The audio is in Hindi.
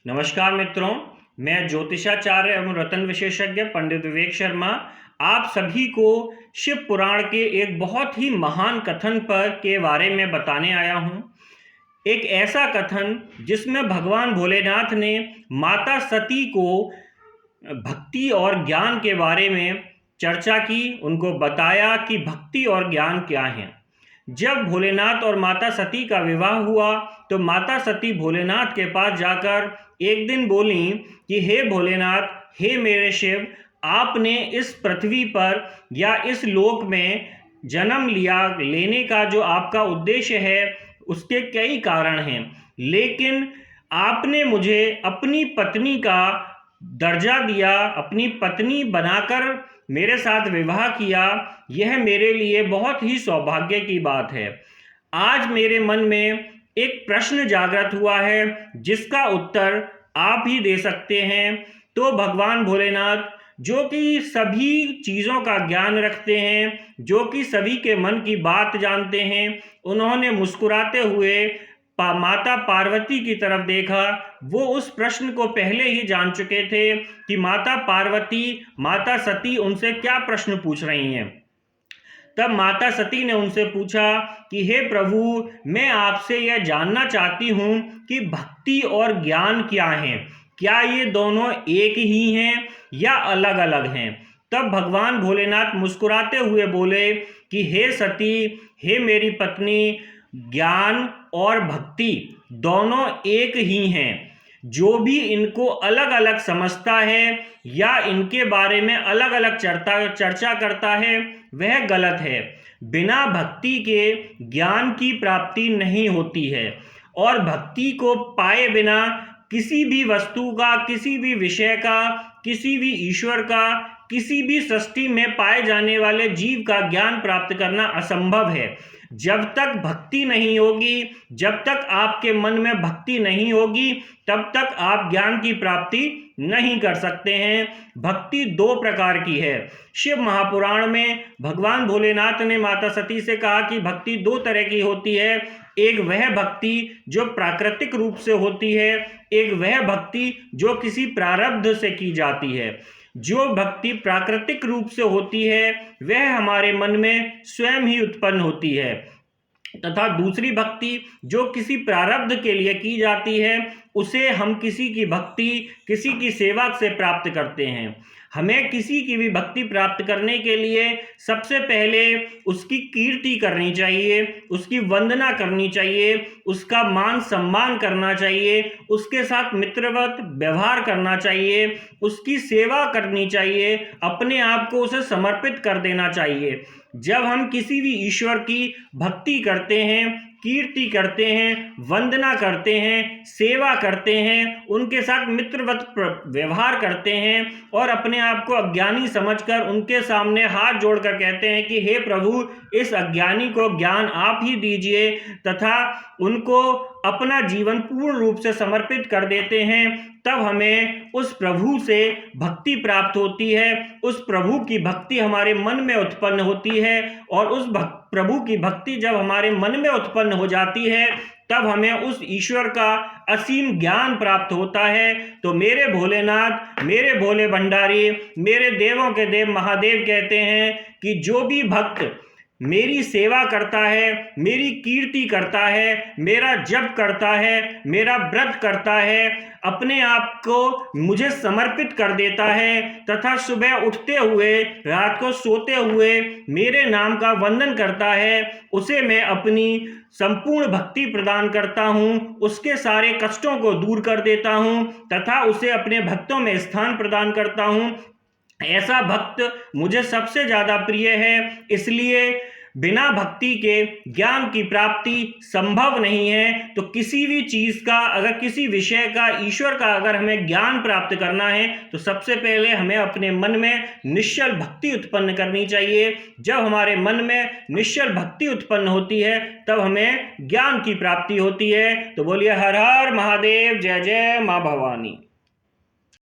नमस्कार मित्रों, मैं ज्योतिषाचार्य एवं रत्न विशेषज्ञ पंडित विवेक शर्मा आप सभी को शिव पुराण के एक बहुत ही महान कथन पर के बारे में बताने आया हूँ। एक ऐसा कथन जिसमें भगवान भोलेनाथ ने माता सती को भक्ति और ज्ञान के बारे में चर्चा की, उनको बताया कि भक्ति और ज्ञान क्या है। जब भोलेनाथ और माता सती का विवाह हुआ तो माता सती भोलेनाथ के पास जाकर एक दिन बोली कि हे भोलेनाथ, हे मेरे शिव, आपने इस पृथ्वी पर या इस लोक में जन्म लेने का जो आपका उद्देश्य है उसके कई कारण हैं, लेकिन आपने मुझे अपनी पत्नी का दर्जा दिया, अपनी पत्नी बनाकर मेरे साथ विवाह किया। यह मेरे लिए बहुत ही सौभाग्य की बात है। आज मेरे मन में एक प्रश्न जागृत हुआ है जिसका उत्तर आप ही दे सकते हैं। तो भगवान भोलेनाथ, जो कि सभी चीज़ों का ज्ञान रखते हैं, जो कि सभी के मन की बात जानते हैं, उन्होंने मुस्कुराते हुए माता पार्वती की तरफ देखा। वो उस प्रश्न को पहले ही जान चुके थे कि माता पार्वती, माता सती उनसे क्या प्रश्न पूछ रही हैं। तब माता सती ने उनसे पूछा कि हे प्रभु, मैं आपसे यह जानना चाहती हूँ कि भक्ति और ज्ञान क्या हैं, क्या ये दोनों एक ही हैं या अलग अलग हैं। तब भगवान भोलेनाथ मुस्कुराते हुए बोले कि हे सती, हे मेरी पत्नी, ज्ञान और भक्ति दोनों एक ही हैं। जो भी इनको अलग अलग समझता है या इनके बारे में अलग अलग चर्चा करता है वह गलत है। बिना भक्ति के ज्ञान की प्राप्ति नहीं होती है, और भक्ति को पाए बिना किसी भी वस्तु का, किसी भी विषय का, किसी भी ईश्वर का, किसी भी सृष्टि में पाए जाने वाले जीव का ज्ञान प्राप्त करना असंभव है। जब तक भक्ति नहीं होगी, जब तक आपके मन में भक्ति नहीं होगी, तब तक आप ज्ञान की प्राप्ति नहीं कर सकते हैं। भक्ति दो प्रकार की है। शिव महापुराण में भगवान भोलेनाथ ने माता सती से कहा कि भक्ति दो तरह की होती है। एक वह भक्ति जो प्राकृतिक रूप से होती है, एक वह भक्ति जो किसी प्रारब्ध से की जाती है। जो भक्ति प्राकृतिक रूप से होती है वह हमारे मन में स्वयं ही उत्पन्न होती है, तथा दूसरी भक्ति जो किसी प्रारब्ध के लिए की जाती है उसे हम किसी की भक्ति, किसी की सेवा से प्राप्त करते हैं। हमें किसी की भी भक्ति प्राप्त करने के लिए सबसे पहले उसकी कीर्ति करनी चाहिए, उसकी वंदना करनी चाहिए, उसका मान सम्मान करना चाहिए, उसके साथ मित्रवत व्यवहार करना चाहिए, उसकी सेवा करनी चाहिए, अपने आप को उसे समर्पित कर देना चाहिए। जब हम किसी भी ईश्वर की भक्ति करते हैं, कीर्ति करते हैं, वंदना करते हैं, सेवा करते हैं, उनके साथ मित्रवत व्यवहार करते हैं और अपने आप को अज्ञानी समझकर उनके सामने हाथ जोड़कर कहते हैं कि हे प्रभु, इस अज्ञानी को ज्ञान आप ही दीजिए, तथा उनको अपना जीवन पूर्ण रूप से समर्पित कर देते हैं, तब हमें उस प्रभु से भक्ति प्राप्त होती है। उस प्रभु की भक्ति हमारे मन में उत्पन्न होती है, और उस प्रभु की भक्ति जब हमारे मन में उत्पन्न हो जाती है तब हमें उस ईश्वर का असीम ज्ञान प्राप्त होता है। तो मेरे भोलेनाथ, मेरे भोले भंडारी, मेरे देवों के देव महादेव कहते हैं कि जो भी भक्त मेरी सेवा करता है, मेरी कीर्ति करता है, मेरा जप करता है, मेरा व्रत करता है, अपने आप को मुझे समर्पित कर देता है, तथा सुबह उठते हुए, रात को सोते हुए मेरे नाम का वंदन करता है, उसे मैं अपनी संपूर्ण भक्ति प्रदान करता हूँ, उसके सारे कष्टों को दूर कर देता हूँ, तथा उसे अपने भक्तों में स्थान प्रदान करता हूँ। ऐसा भक्त मुझे सबसे ज़्यादा प्रिय है। इसलिए बिना भक्ति के ज्ञान की प्राप्ति संभव नहीं है। तो किसी भी चीज़ का, अगर किसी विषय का, ईश्वर का अगर हमें ज्ञान प्राप्त करना है तो सबसे पहले हमें अपने मन में निश्चल भक्ति उत्पन्न करनी चाहिए। जब हमारे मन में निश्चल भक्ति उत्पन्न होती है तब हमें ज्ञान की प्राप्ति होती है। तो बोलिए हर हर महादेव, जय जय माँ भवानी।